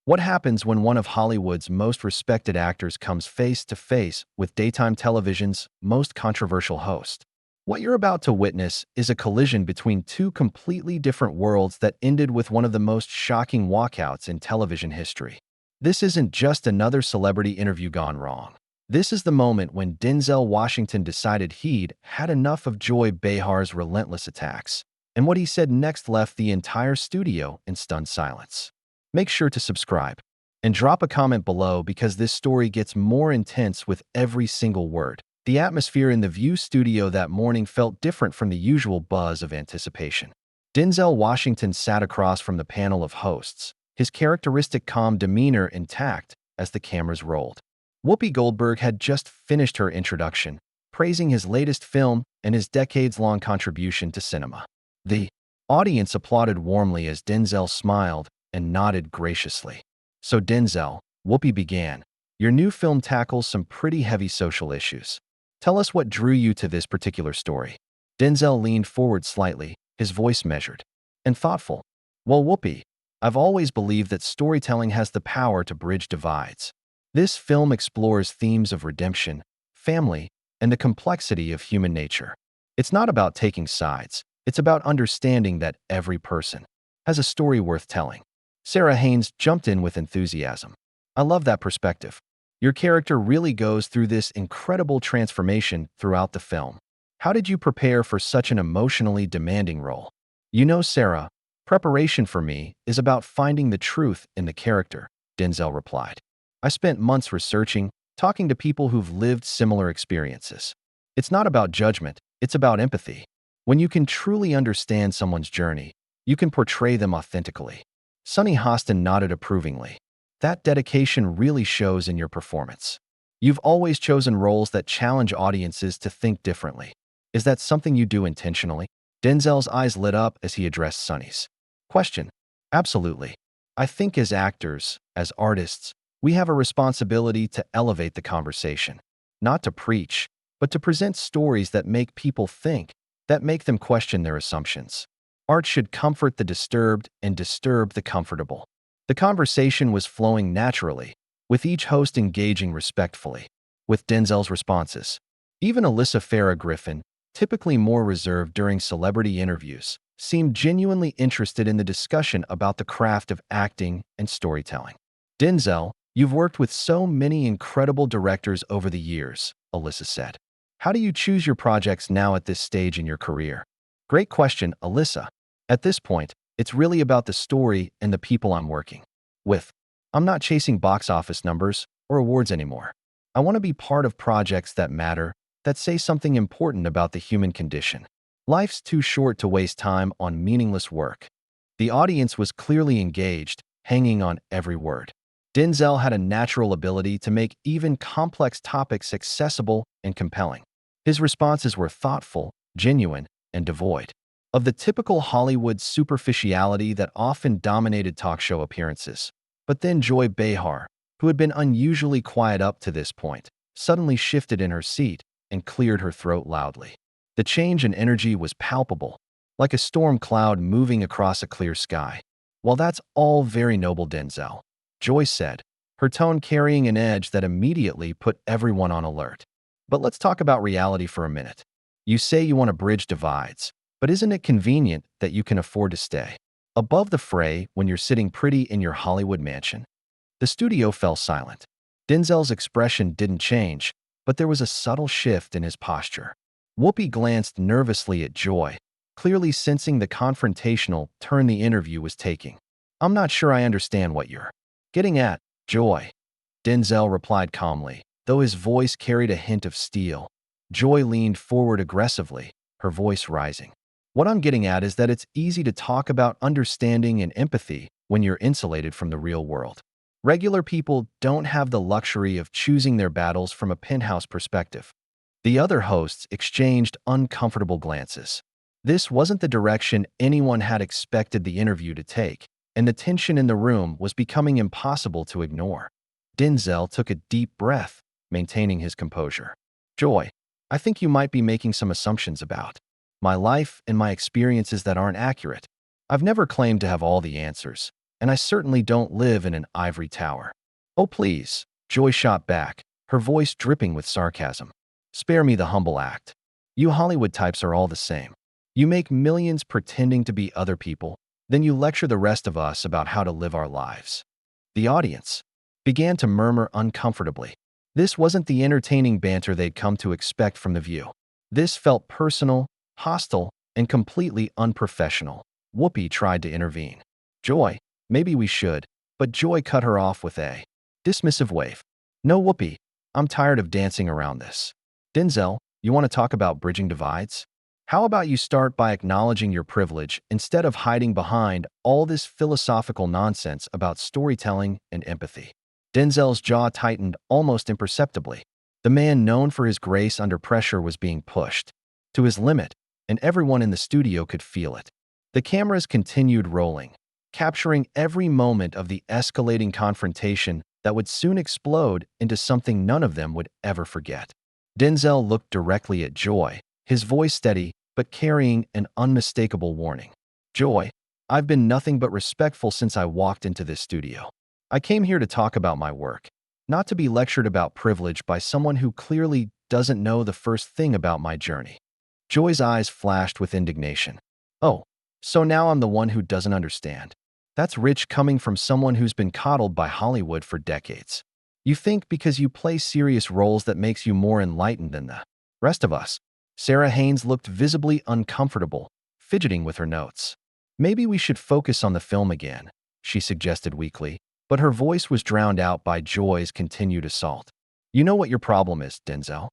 What happens when one of Hollywood's most respected actors comes face to face with daytime television's most controversial host? What you're about to witness is a collision between two completely different worlds that ended with one of the most shocking walkouts in television history. This isn't just another celebrity interview gone wrong. This is the moment when Denzel Washington decided he'd had enough of Joy Behar's relentless attacks, and what he said next left the entire studio in stunned silence. Make sure to subscribe and drop a comment below because this story gets more intense with every single word. The atmosphere in the View studio that morning felt different from the usual buzz of anticipation. Denzel Washington sat across from the panel of hosts, his characteristic calm demeanor intact as the cameras rolled. Whoopi Goldberg had just finished her introduction, praising his latest film and his decades-long contribution to cinema. The audience applauded warmly as Denzel smiled and nodded graciously. "So Denzel," Whoopi began, "your new film tackles some pretty heavy social issues. Tell us what drew you to this particular story." Denzel leaned forward slightly, his voice measured and thoughtful. "Well, Whoopi, I've always believed that storytelling has the power to bridge divides. This film explores themes of redemption, family, and the complexity of human nature. It's not about taking sides. It's about understanding that every person has a story worth telling." Sarah Haynes jumped in with enthusiasm. "I love that perspective. Your character really goes through this incredible transformation throughout the film. How did you prepare for such an emotionally demanding role?" "You know, Sarah, preparation for me is about finding the truth in the character," Denzel replied. "I spent months researching, talking to people who've lived similar experiences. It's not about judgment, it's about empathy. When you can truly understand someone's journey, you can portray them authentically." Sunny Hostin nodded approvingly. "That dedication really shows in your performance. You've always chosen roles that challenge audiences to think differently. Is that something you do intentionally?" Denzel's eyes lit up as he addressed Sunny's question. "Absolutely. I think as actors, as artists, we have a responsibility to elevate the conversation. Not to preach, but to present stories that make people think, that make them question their assumptions. Art should comfort the disturbed and disturb the comfortable." The conversation was flowing naturally, with each host engaging respectfully with Denzel's responses. Even Alyssa Farah Griffin, typically more reserved during celebrity interviews, seemed genuinely interested in the discussion about the craft of acting and storytelling. "Denzel, you've worked with so many incredible directors over the years," Alyssa said. "How do you choose your projects now at this stage in your career?" "Great question, Alyssa. At this point, it's really about the story and the people I'm working with. I'm not chasing box office numbers or awards anymore. I want to be part of projects that matter, that say something important about the human condition. Life's too short to waste time on meaningless work." The audience was clearly engaged, hanging on every word. Denzel had a natural ability to make even complex topics accessible and compelling. His responses were thoughtful, genuine, and devoid of the typical Hollywood superficiality that often dominated talk show appearances. But then Joy Behar, who had been unusually quiet up to this point, suddenly shifted in her seat and cleared her throat loudly. The change in energy was palpable, like a storm cloud moving across a clear sky. "Well, that's all very noble, Denzel," Joy said, her tone carrying an edge that immediately put everyone on alert. "But let's talk about reality for a minute. You say you want to bridge divides, but isn't it convenient that you can afford to stay above the fray when you're sitting pretty in your Hollywood mansion?" The studio fell silent. Denzel's expression didn't change, but there was a subtle shift in his posture. Whoopi glanced nervously at Joy, clearly sensing the confrontational turn the interview was taking. "I'm not sure I understand what you're getting at, Joy," Denzel replied calmly, though his voice carried a hint of steel. Joy leaned forward aggressively, her voice rising. "What I'm getting at is that it's easy to talk about understanding and empathy when you're insulated from the real world. Regular people don't have the luxury of choosing their battles from a penthouse perspective." The other hosts exchanged uncomfortable glances. This wasn't the direction anyone had expected the interview to take, and the tension in the room was becoming impossible to ignore. Denzel took a deep breath, maintaining his composure. "Joy, I think you might be making some assumptions about my life and my experiences that aren't accurate. I've never claimed to have all the answers, and I certainly don't live in an ivory tower. Oh, please, Joy shot back, her voice dripping with sarcasm. Spare me the humble act. You Hollywood types are all the same. You make millions pretending to be other people, then you lecture the rest of us about how to live our lives. The audience began to murmur uncomfortably. This wasn't the entertaining banter they'd come to expect from The View. This felt personal, hostile, and completely unprofessional. Whoopi tried to intervene. Joy, maybe we should, but Joy cut her off with a dismissive wave. No, Whoopi, I'm tired of dancing around this. Denzel, you want to talk about bridging divides? How about you start by acknowledging your privilege instead of hiding behind all this philosophical nonsense about storytelling and empathy? Denzel's jaw tightened almost imperceptibly. The man known for his grace under pressure was being pushed to his limit, and everyone in the studio could feel it. The cameras continued rolling, capturing every moment of the escalating confrontation that would soon explode into something none of them would ever forget. Denzel looked directly at Joy, his voice steady but carrying an unmistakable warning. Joy, I've been nothing but respectful since I walked into this studio. I came here to talk about my work, not to be lectured about privilege by someone who clearly doesn't know the first thing about my journey. Joy's eyes flashed with indignation. Oh, so now I'm the one who doesn't understand. That's rich coming from someone who's been coddled by Hollywood for decades. You think because you play serious roles that makes you more enlightened than the rest of us. Sarah Haynes looked visibly uncomfortable, fidgeting with her notes. Maybe we should focus on the film again, she suggested weakly, but her voice was drowned out by Joy's continued assault. You know what your problem is, Denzel?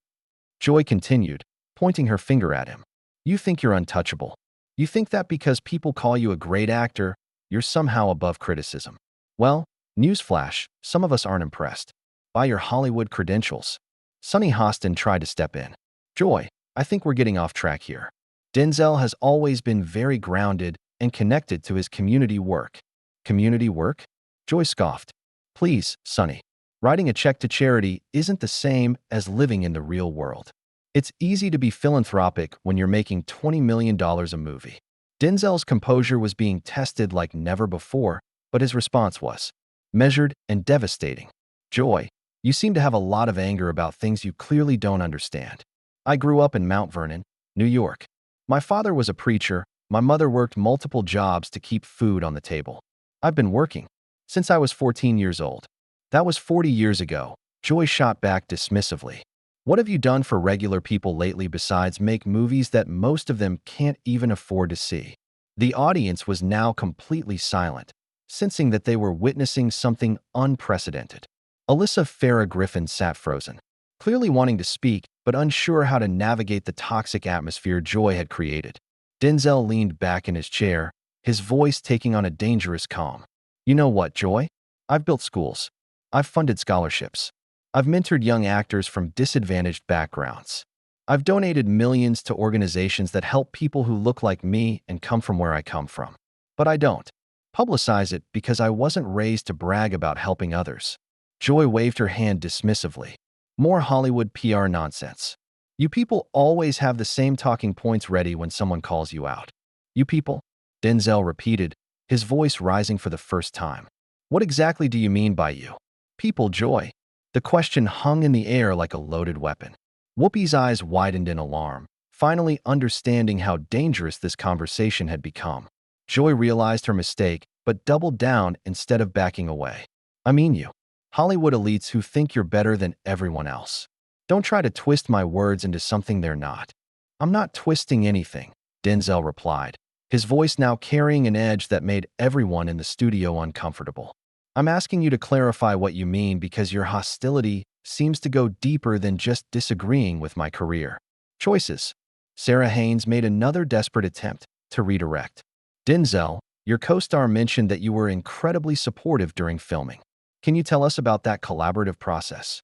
Joy continued, pointing her finger at him. You think you're untouchable. You think that because people call you a great actor, you're somehow above criticism. Well, newsflash, some of us aren't impressed by your Hollywood credentials. Sonny Hostin tried to step in. Joy, I think we're getting off track here. Denzel has always been very grounded and connected to his community work. Community work? Joy scoffed. Please, Sonny. Writing a check to charity isn't the same as living in the real world. It's easy to be philanthropic when you're making $20 million a movie. Denzel's composure was being tested like never before, but his response was measured and devastating. Joy, you seem to have a lot of anger about things you clearly don't understand. I grew up in Mount Vernon, New York. My father was a preacher. My mother worked multiple jobs to keep food on the table. I've been working since I was 14 years old. That was 40 years ago. Joy shot back dismissively. What have you done for regular people lately besides make movies that most of them can't even afford to see? The audience was now completely silent, sensing that they were witnessing something unprecedented. Alyssa Farah Griffin sat frozen, clearly wanting to speak, but unsure how to navigate the toxic atmosphere Joy had created. Denzel leaned back in his chair, his voice taking on a dangerous calm. You know what, Joy? I've built schools. I've funded scholarships. I've mentored young actors from disadvantaged backgrounds. I've donated millions to organizations that help people who look like me and come from where I come from. But I don't publicize it because I wasn't raised to brag about helping others. Joy waved her hand dismissively. More Hollywood PR nonsense. You people always have the same talking points ready when someone calls you out. You people? Denzel repeated, his voice rising for the first time. What exactly do you mean by you? People, Joy. The question hung in the air like a loaded weapon. Whoopi's eyes widened in alarm, finally understanding how dangerous this conversation had become. Joy realized her mistake, but doubled down instead of backing away. I mean you. Hollywood elites who think you're better than everyone else. Don't try to twist my words into something they're not. I'm not twisting anything, Denzel replied, his voice now carrying an edge that made everyone in the studio uncomfortable. I'm asking you to clarify what you mean because your hostility seems to go deeper than just disagreeing with my career choices. Sarah Haynes made another desperate attempt to redirect. Denzel, your co-star mentioned that you were incredibly supportive during filming. Can you tell us about that collaborative process?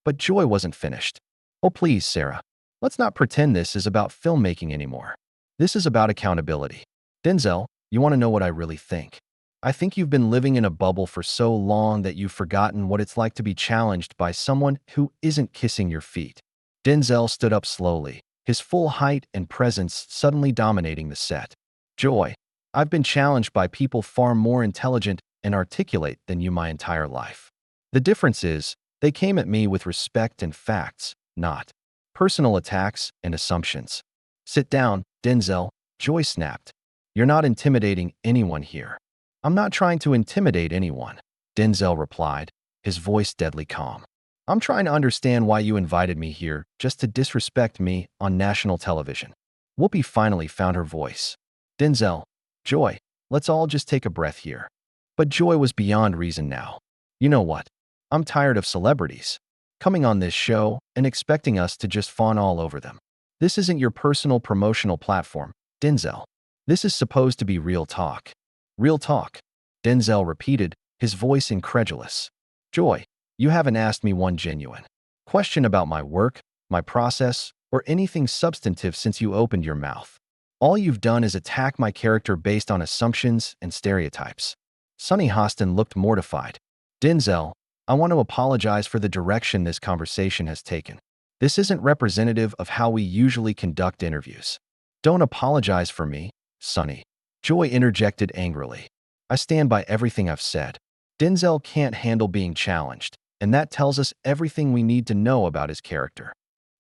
But Joy wasn't finished. Oh, please, Sarah. Let's not pretend this is about filmmaking anymore. This is about accountability. Denzel, you want to know what I really think? I think you've been living in a bubble for so long that you've forgotten what it's like to be challenged by someone who isn't kissing your feet. Denzel stood up slowly, his full height and presence suddenly dominating the set. Joy, I've been challenged by people far more intelligent and articulate than you my entire life. The difference is, they came at me with respect and facts, not personal attacks and assumptions. Sit down, Denzel, Joy snapped. You're not intimidating anyone here. I'm not trying to intimidate anyone, Denzel replied, his voice deadly calm. I'm trying to understand why you invited me here just to disrespect me on national television. Whoopi finally found her voice. Denzel, Joy, let's all just take a breath here. But Joy was beyond reason now. You know what? I'm tired of celebrities coming on this show and expecting us to just fawn all over them. This isn't your personal promotional platform, Denzel. This is supposed to be real talk. Real talk, Denzel repeated, his voice incredulous. Joy, you haven't asked me one genuine question about my work, my process, or anything substantive since you opened your mouth. All you've done is attack my character based on assumptions and stereotypes. Sunny Hostin looked mortified. Denzel, I want to apologize for the direction this conversation has taken. This isn't representative of how we usually conduct interviews. Don't apologize for me, Sunny. Joy interjected angrily. I stand by everything I've said. Denzel can't handle being challenged, and that tells us everything we need to know about his character.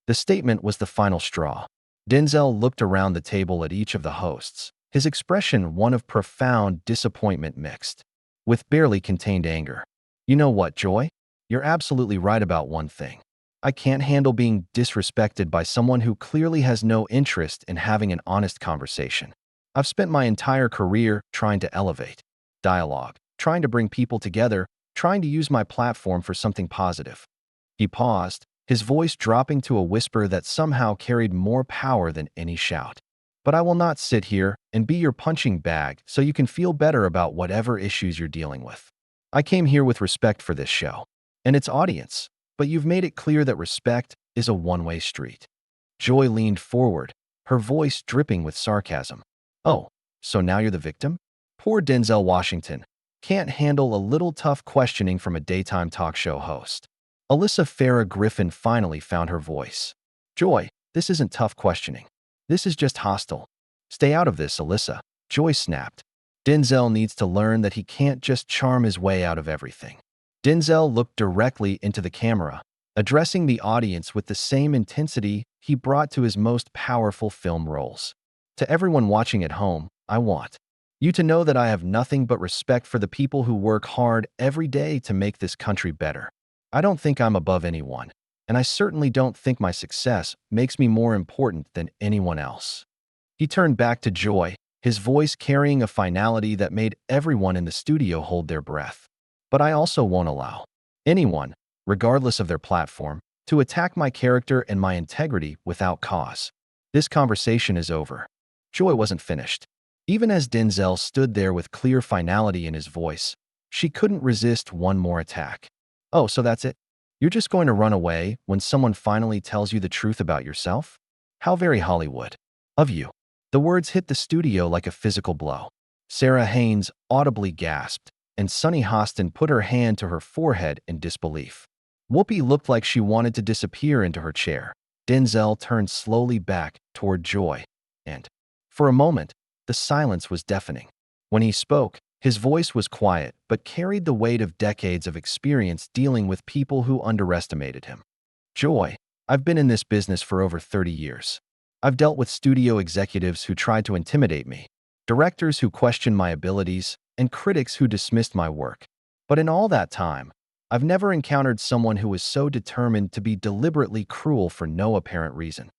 The statement was the final straw. Denzel looked around the table at each of the hosts, his expression one of profound disappointment mixed with barely contained anger. You know what, Joy? You're absolutely right about one thing. I can't handle being disrespected by someone who clearly has no interest in having an honest conversation. I've spent my entire career trying to elevate dialogue, trying to bring people together, trying to use my platform for something positive. He paused, his voice dropping to a whisper that somehow carried more power than any shout. But I will not sit here and be your punching bag so you can feel better about whatever issues you're dealing with. I came here with respect for this show and its audience, but you've made it clear that respect is a one-way street. Joy leaned forward, her voice dripping with sarcasm. Oh, so now you're the victim? Poor Denzel Washington can't handle a little tough questioning from a daytime talk show host. Alyssa Farah Griffin finally found her voice. Joy, this isn't tough questioning. This is just hostile. Stay out of this, Alyssa, Joy snapped. Denzel needs to learn that he can't just charm his way out of everything. Denzel looked directly into the camera, addressing the audience with the same intensity he brought to his most powerful film roles. To everyone watching at home, I want you to know that I have nothing but respect for the people who work hard every day to make this country better. I don't think I'm above anyone, and I certainly don't think my success makes me more important than anyone else. He turned back to Joy, his voice carrying a finality that made everyone in the studio hold their breath. But I also won't allow anyone, regardless of their platform, to attack my character and my integrity without cause. This conversation is over. Joy wasn't finished. Even as Denzel stood there with clear finality in his voice, she couldn't resist one more attack. Oh, so that's it? You're just going to run away when someone finally tells you the truth about yourself? How very Hollywood of you. The words hit the studio like a physical blow. Sarah Haynes audibly gasped, and Sunny Hostin put her hand to her forehead in disbelief. Whoopi looked like she wanted to disappear into her chair. Denzel turned slowly back toward Joy, and, for a moment, the silence was deafening. When he spoke, his voice was quiet but carried the weight of decades of experience dealing with people who underestimated him. Joy, I've been in this business for over 30 years. I've dealt with studio executives who tried to intimidate me, directors who questioned my abilities, and critics who dismissed my work. But in all that time, I've never encountered someone who was so determined to be deliberately cruel for no apparent reason.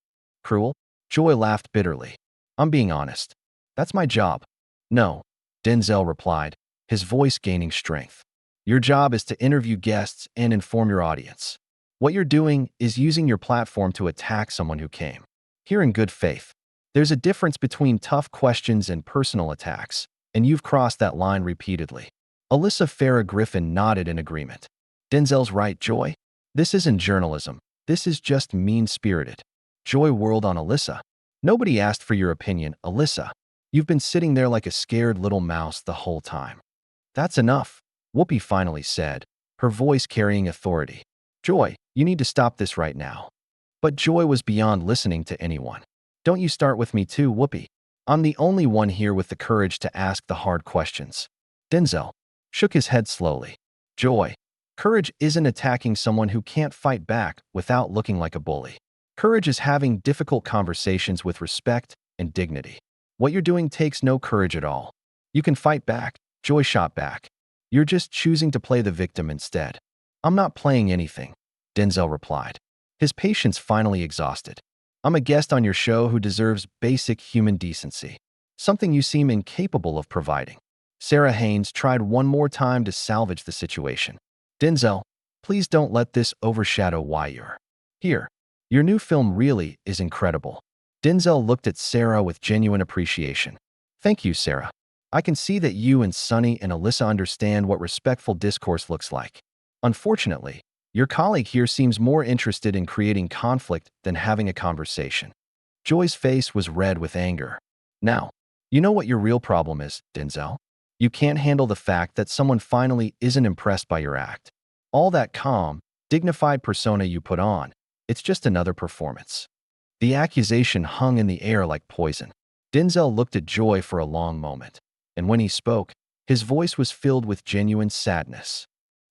Cruel? Joy laughed bitterly. I'm being honest. That's my job. No, Denzel replied, his voice gaining strength. Your job is to interview guests and inform your audience. What you're doing is using your platform to attack someone who came here in good faith. There's a difference between tough questions and personal attacks, and you've crossed that line repeatedly. Alyssa Farah Griffin nodded in agreement. Denzel's right, Joy. This isn't journalism. This is just mean-spirited. Joy whirled on Alyssa. Nobody asked for your opinion, Alyssa. You've been sitting there like a scared little mouse the whole time. That's enough, Whoopi finally said, her voice carrying authority. Joy, you need to stop this right now. But Joy was beyond listening to anyone. Don't you start with me too, Whoopi. I'm the only one here with the courage to ask the hard questions. Denzel, shook his head slowly. Joy. Courage isn't attacking someone who can't fight back without looking like a bully. Courage is having difficult conversations with respect and dignity. What you're doing takes no courage at all. You can fight back, Joy shot back. You're just choosing to play the victim instead. I'm not playing anything, Denzel replied, his patience finally exhausted. I'm a guest on your show who deserves basic human decency, something you seem incapable of providing. Sarah Haynes tried one more time to salvage the situation. Denzel, please don't let this overshadow why you're here. Your new film really is incredible. Denzel looked at Sarah with genuine appreciation. Thank you, Sarah. I can see that you and Sunny and Alyssa understand what respectful discourse looks like. Unfortunately, your colleague here seems more interested in creating conflict than having a conversation. Joy's face was red with anger. Now, you know what your real problem is, Denzel? You can't handle the fact that someone finally isn't impressed by your act. All that calm, dignified persona you put on, it's just another performance. The accusation hung in the air like poison. Denzel looked at Joy for a long moment, and when he spoke, his voice was filled with genuine sadness.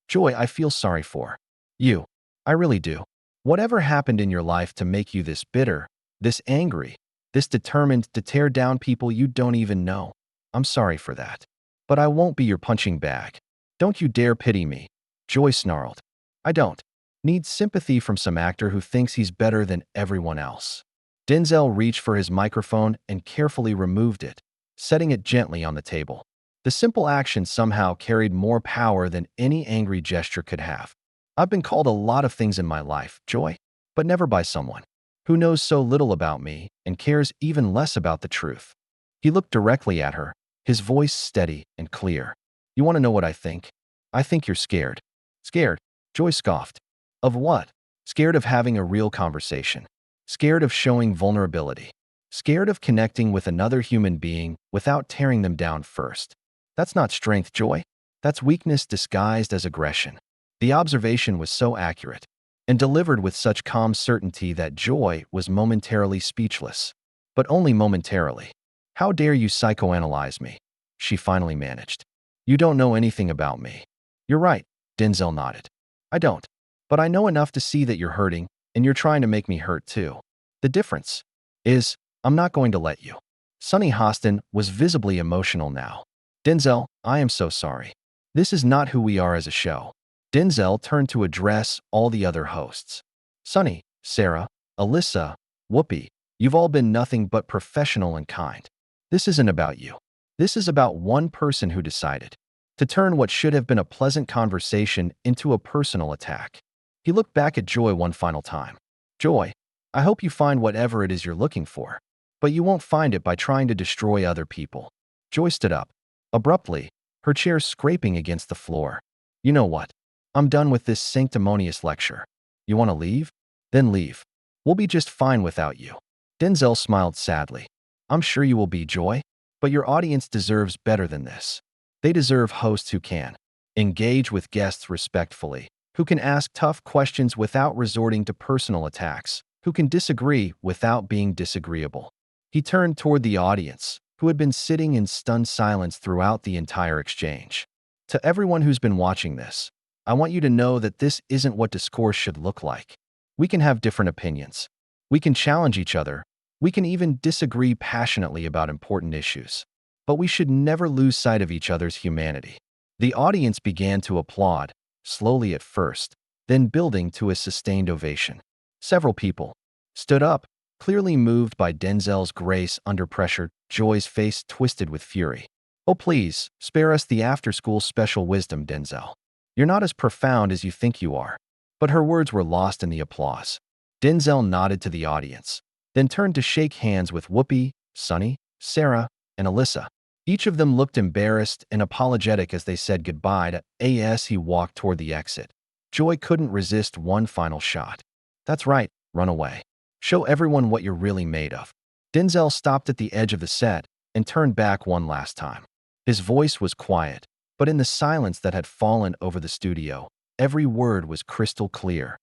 Joy, I feel sorry for you. I really do. Whatever happened in your life to make you this bitter, this angry, this determined to tear down people you don't even know? I'm sorry for that. But I won't be your punching bag. Don't you dare pity me, Joy snarled. I don't need sympathy from some actor who thinks he's better than everyone else. Denzel reached for his microphone and carefully removed it, setting it gently on the table. The simple action somehow carried more power than any angry gesture could have. I've been called a lot of things in my life, Joy, but never by someone who knows so little about me and cares even less about the truth. He looked directly at her, his voice steady and clear. You want to know what I think? I think you're scared. Scared? Joy scoffed. Of what? Scared of having a real conversation. Scared of showing vulnerability. Scared of connecting with another human being without tearing them down first. That's not strength, Joy. That's weakness disguised as aggression. The observation was so accurate and delivered with such calm certainty that Joy was momentarily speechless. But only momentarily. How dare you psychoanalyze me? She finally managed. You don't know anything about me. You're right, Denzel nodded. I don't. But I know enough to see that you're hurting, and you're trying to make me hurt too. The difference is, I'm not going to let you. Sunny Hostin was visibly emotional now. Denzel, I am so sorry. This is not who we are as a show. Denzel turned to address all the other hosts. Sunny, Sarah, Alyssa, Whoopi, you've all been nothing but professional and kind. This isn't about you. This is about one person who decided to turn what should have been a pleasant conversation into a personal attack. He looked back at Joy one final time. Joy, I hope you find whatever it is you're looking for, but you won't find it by trying to destroy other people. Joy stood up, abruptly, her chair scraping against the floor. You know what? I'm done with this sanctimonious lecture. You want to leave? Then leave. We'll be just fine without you. Denzel smiled sadly. I'm sure you will be, Joy, but your audience deserves better than this. They deserve hosts who can engage with guests respectfully, who can ask tough questions without resorting to personal attacks, who can disagree without being disagreeable. He turned toward the audience, who had been sitting in stunned silence throughout the entire exchange. To everyone who's been watching this, I want you to know that this isn't what discourse should look like. We can have different opinions. We can challenge each other. We can even disagree passionately about important issues. But we should never lose sight of each other's humanity. The audience began to applaud, slowly at first, then building to a sustained ovation. Several people stood up, clearly moved by Denzel's grace under pressure. Joy's face twisted with fury. Oh, please, spare us the after-school special wisdom, Denzel. You're not as profound as you think you are. But her words were lost in the applause. Denzel nodded to the audience, then turned to shake hands with Whoopi, Sunny, Sarah, and Alyssa. Each of them looked embarrassed and apologetic as they said goodbye to as he walked toward the exit. Joy couldn't resist one final shot. That's right, run away. Show everyone what you're really made of. Denzel stopped at the edge of the set and turned back one last time. His voice was quiet, but in the silence that had fallen over the studio, every word was crystal clear.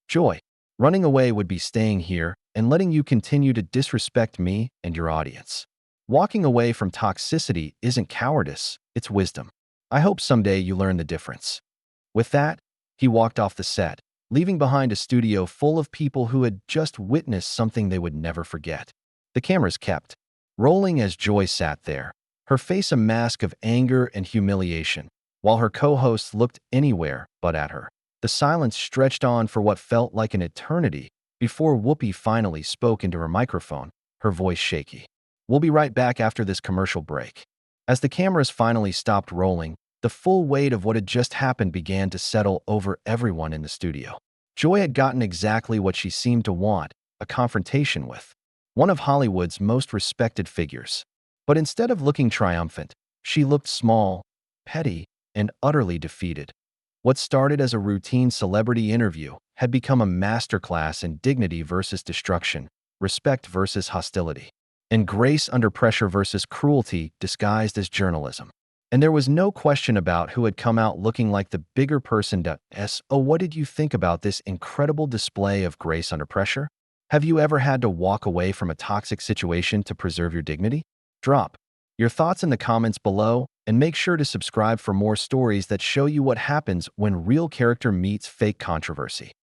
Joy, running away would be staying here and letting you continue to disrespect me and your audience. Walking away from toxicity isn't cowardice, it's wisdom. I hope someday you learn the difference." With that, he walked off the set, leaving behind a studio full of people who had just witnessed something they would never forget. The cameras kept rolling as Joy sat there, her face a mask of anger and humiliation, while her co-hosts looked anywhere but at her. The silence stretched on for what felt like an eternity before Whoopi finally spoke into her microphone, her voice shaky. "We'll be right back after this commercial break." As the cameras finally stopped rolling, the full weight of what had just happened began to settle over everyone in the studio. Joy had gotten exactly what she seemed to want, a confrontation with one of Hollywood's most respected figures. But instead of looking triumphant, she looked small, petty, and utterly defeated. What started as a routine celebrity interview had become a masterclass in dignity versus destruction, respect versus hostility, and grace under pressure versus cruelty disguised as journalism. And there was no question about who had come out looking like the bigger person. Oh, what did you think about this incredible display of grace under pressure? Have you ever had to walk away from a toxic situation to preserve your dignity? Drop your thoughts in the comments below and make sure to subscribe for more stories that show you what happens when real character meets fake controversy.